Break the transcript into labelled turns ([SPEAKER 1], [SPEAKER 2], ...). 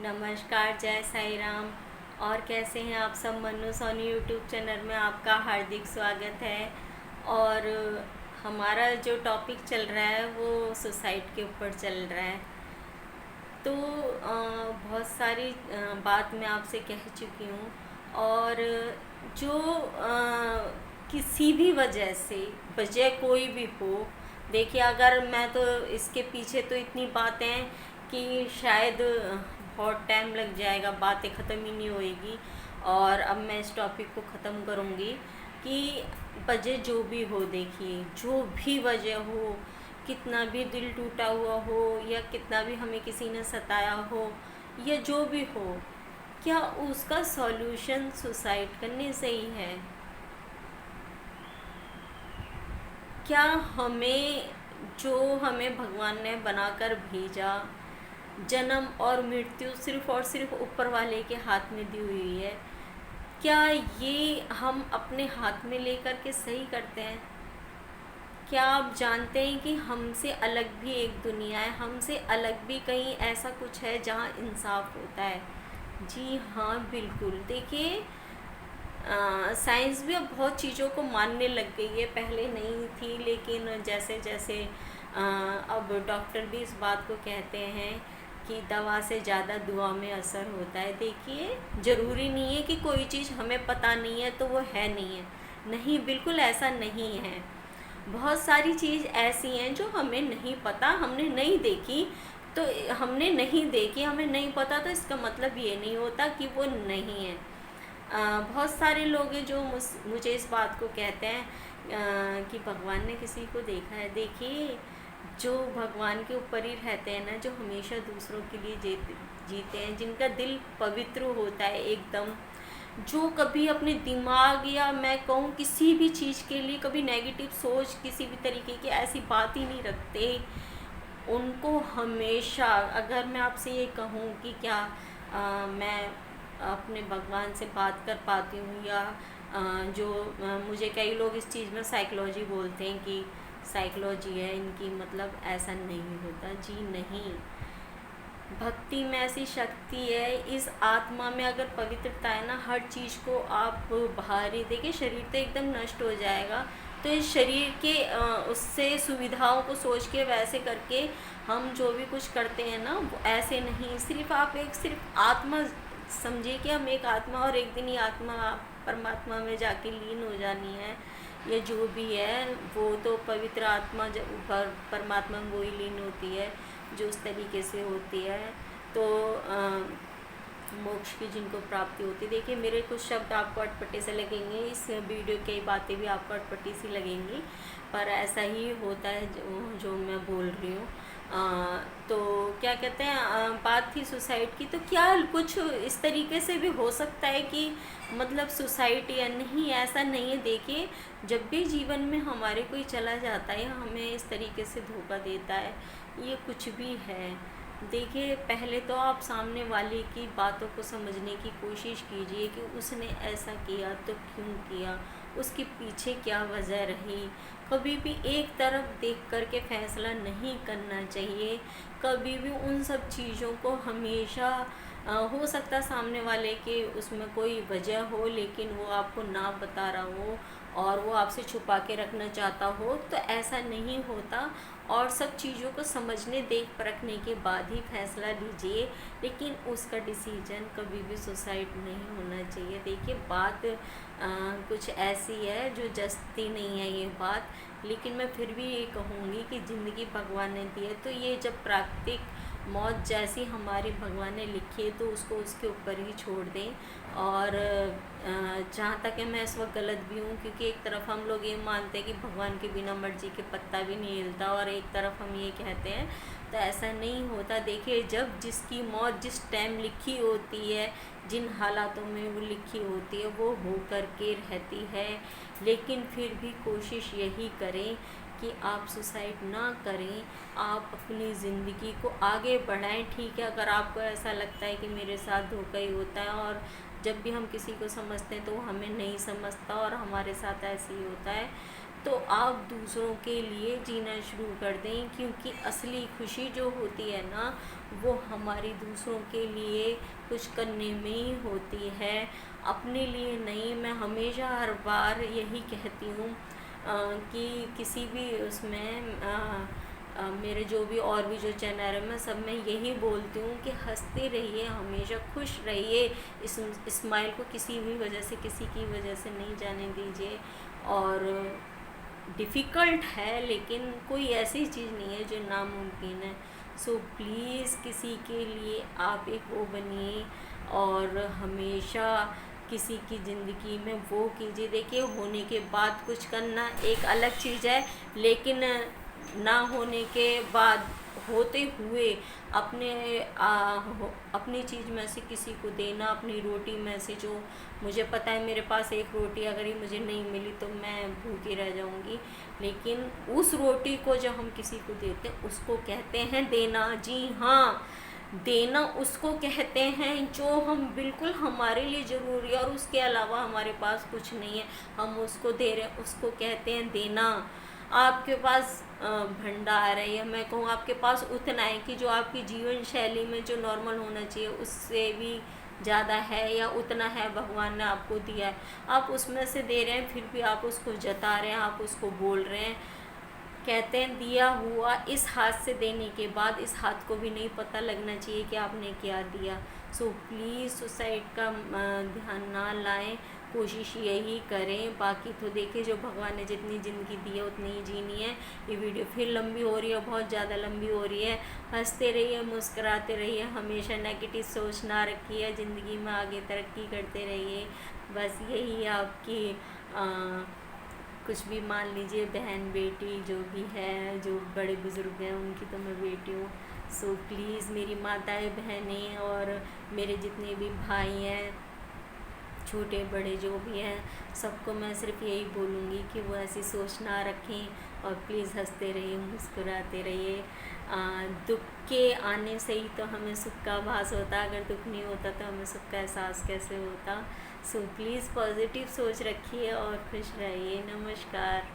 [SPEAKER 1] नमस्कार, जय साई राम। और कैसे हैं आप सब। मन्नू सोनी यूट्यूब चैनल में आपका हार्दिक स्वागत है। और हमारा जो टॉपिक चल रहा है वो सुसाइड के ऊपर चल रहा है। तो बहुत सारी बात मैं आपसे कह चुकी हूँ। और जो किसी भी वजह कोई भी हो, देखिए अगर मैं तो इसके पीछे तो इतनी बातें कि शायद बहुत टाइम लग जाएगा, बातें ख़त्म ही नहीं होएगी। और अब मैं इस टॉपिक को ख़त्म करूँगी कि वजह जो भी हो, देखिए जो भी वजह हो, कितना भी दिल टूटा हुआ हो या कितना भी हमें किसी ने सताया हो या जो भी हो, क्या उसका सॉल्यूशन सुसाइड करने से ही है? क्या हमें भगवान ने बनाकर भेजा, जन्म और मृत्यु सिर्फ और सिर्फ ऊपर वाले के हाथ में दी हुई है, क्या ये हम अपने हाथ में लेकर के सही करते हैं? क्या आप जानते हैं कि हमसे अलग भी एक दुनिया है, हमसे अलग भी कहीं ऐसा कुछ है जहाँ इंसाफ होता है? जी हाँ, बिल्कुल। देखिए साइंस भी अब बहुत चीज़ों को मानने लग गई है, पहले नहीं थी, लेकिन जैसे जैसे अब डॉक्टर भी इस बात को कहते हैं कि दवा से ज़्यादा दुआ में असर होता है। देखिए ज़रूरी नहीं है कि कोई चीज़ हमें पता नहीं है तो वो है नहीं है, नहीं, बिल्कुल ऐसा नहीं है। बहुत सारी चीज़ ऐसी हैं जो हमें नहीं पता, हमने नहीं देखी। तो हमने नहीं देखी, हमें नहीं पता, तो इसका मतलब ये नहीं होता कि वो नहीं है। बहुत सारे लोग हैं जो मुझे इस बात को कहते हैं कि भगवान ने किसी को देखा है। देखिए जो भगवान के ऊपर ही रहते हैं ना, जो हमेशा दूसरों के लिए जीते हैं, जिनका दिल पवित्र होता है एकदम, जो कभी अपने दिमाग या मैं कहूँ किसी भी चीज़ के लिए कभी नेगेटिव सोच, किसी भी तरीके की ऐसी बात ही नहीं रखते, उनको हमेशा, अगर मैं आपसे ये कहूँ कि क्या मैं अपने भगवान से बात कर पाती हूँ या मुझे कई लोग इस चीज़ में साइकोलॉजी बोलते हैं कि साइकोलॉजी है इनकी, मतलब ऐसा नहीं होता जी, नहीं। भक्ति में ऐसी शक्ति है, इस आत्मा में अगर पवित्रता है ना, हर चीज़ को आप बाहरी देखिए, शरीर तो एकदम नष्ट हो जाएगा, तो इस शरीर के उससे सुविधाओं को सोच के वैसे करके हम जो भी कुछ करते हैं ना, वो ऐसे नहीं। सिर्फ आप एक सिर्फ आत्मा समझिए कि हम एक आत्मा, और एक दिन ही आत्मा परमात्मा में जाके लीन हो जानी है। ये जो भी है वो तो पवित्र आत्मा जब ऊपर परमात्मा में वही लीन होती है जो उस तरीके से होती है। तो मोक्ष की जिनको प्राप्ति होती है, देखिए मेरे कुछ शब्द आपको अटपटे से लगेंगे, इस वीडियो की बातें भी आपको अटपटी सी लगेंगी, पर ऐसा ही होता है जो मैं बोल रही हूँ। तो क्या कहते हैं, बात थी सुसाइड की, तो क्या कुछ इस तरीके से भी हो सकता है कि मतलब सुसाइड या नहीं, ऐसा नहीं है। देखिए जब भी जीवन में हमारे कोई चला जाता है, हमें इस तरीके से धोखा देता है, ये कुछ भी है, देखिए पहले तो आप सामने वाले की बातों को समझने की कोशिश कीजिए कि उसने ऐसा किया तो क्यों किया, उसके पीछे क्या वजह रही। कभी भी एक तरफ देख कर के फैसला नहीं करना चाहिए। कभी भी उन सब चीज़ों को हमेशा हो सकता सामने वाले के उसमें कोई वजह हो, लेकिन वो आपको ना बता रहा हो और वो आपसे छुपा के रखना चाहता हो, तो ऐसा नहीं होता। और सब चीज़ों को समझने, देख परखने के बाद ही फैसला लीजिए, लेकिन उसका डिसीजन कभी भी सुसाइड नहीं होना चाहिए। देखिए बात कुछ ऐसी है जो जचती नहीं है ये बात, लेकिन मैं फिर भी ये कहूँगी कि ज़िंदगी भगवान ने दी है, तो ये जब प्राकृतिक मौत जैसी हमारी भगवान ने लिखी है तो उसको उसके ऊपर ही छोड़ दें। और जहाँ तक है मैं इस वक्त गलत भी हूँ, क्योंकि एक तरफ हम लोग ये मानते हैं कि भगवान के बिना मर्जी के पत्ता भी नहीं हिलता, और एक तरफ हम ये कहते हैं, तो ऐसा नहीं होता। देखिए जब जिसकी मौत जिस टाइम लिखी होती है, जिन हालातों में वो लिखी होती है, वो हो कर के रहती है। लेकिन फिर भी कोशिश यही करें कि आप सुसाइड ना करें, आप अपनी ज़िंदगी को आगे बढ़ाएं। ठीक है, अगर आपको ऐसा लगता है कि मेरे साथ धोखा ही होता है, और जब भी हम किसी को समझते हैं तो वो हमें नहीं समझता और हमारे साथ ऐसे ही होता है, तो आप दूसरों के लिए जीना शुरू कर दें, क्योंकि असली खुशी जो होती है ना, वो हमारी दूसरों के लिए कुछ करने में ही होती है, अपने लिए नहीं। मैं हमेशा हर बार यही कहती हूँ कि किसी भी उसमें मेरे जो भी और भी जो चैनल है, मैं सब में यही बोलती हूँ कि हंसते रहिए, हमेशा खुश रहिए, इस स्माइल को किसी भी वजह से, किसी की वजह से नहीं जाने दीजिए। और डिफ़िकल्ट है, लेकिन कोई ऐसी चीज़ नहीं है जो नामुमकिन है। सो प्लीज़ किसी के लिए आप एक वो बनिए, और हमेशा किसी की ज़िंदगी में वो कीजिए। देखिए, होने के बाद कुछ करना एक अलग चीज़ है, लेकिन ना होने के बाद, होते हुए अपनी चीज़ में से किसी को देना, अपनी रोटी में से, जो मुझे पता है मेरे पास एक रोटी अगर ये मुझे नहीं मिली तो मैं भूखी रह जाऊंगी, लेकिन उस रोटी को जब हम किसी को देते हैं उसको कहते हैं देना। जी हाँ, देना उसको कहते हैं जो हम बिल्कुल हमारे लिए ज़रूरी है और उसके अलावा हमारे पास कुछ नहीं है, हम उसको दे रहे हैं, उसको कहते हैं देना। आपके पास भंडार है, या मैं कहूँ आपके पास उतना है कि जो आपकी जीवन शैली में जो नॉर्मल होना चाहिए उससे भी ज़्यादा है, या उतना है भगवान ने आपको दिया है, आप उसमें से दे रहे हैं, फिर भी आप उसको जता रहे हैं, आप उसको बोल रहे हैं। कहते हैं दिया हुआ इस हाथ से देने के बाद इस हाथ को भी नहीं पता लगना चाहिए कि आपने क्या दिया। सो प्लीज़ सुसाइड का ध्यान ना लाएं, कोशिश यही करें। बाकी तो देखिए, जो भगवान ने जितनी ज़िंदगी दी है उतनी ही जीनी है। ये वीडियो फिर लंबी हो रही है, बहुत ज़्यादा लंबी हो रही है। हंसते रहिए, मुस्कुराते रहिए, हमेशा नेगेटिव सोच ना रखिए, ज़िंदगी में आगे तरक्की करते रहिए। बस यही आपकी कुछ भी मान लीजिए, बहन बेटी जो भी है, जो बड़े बुज़ुर्ग हैं, उनकी तो मैं बेटी हूँ। सो प्लीज़ मेरी माताएं, बहनें और मेरे जितने भी भाई हैं, छोटे बड़े जो भी हैं, सबको मैं सिर्फ यही बोलूँगी कि वो ऐसी सोच ना रखें, और प्लीज़ हंसते रहिए, मुस्कुराते रहिए। दुख के आने से ही तो हमें सुख का आभास होता, अगर दुख नहीं होता तो हमें सुख का एहसास कैसे होता। सो प्लीज़ पॉजिटिव सोच रखिए और खुश रहिए। नमस्कार।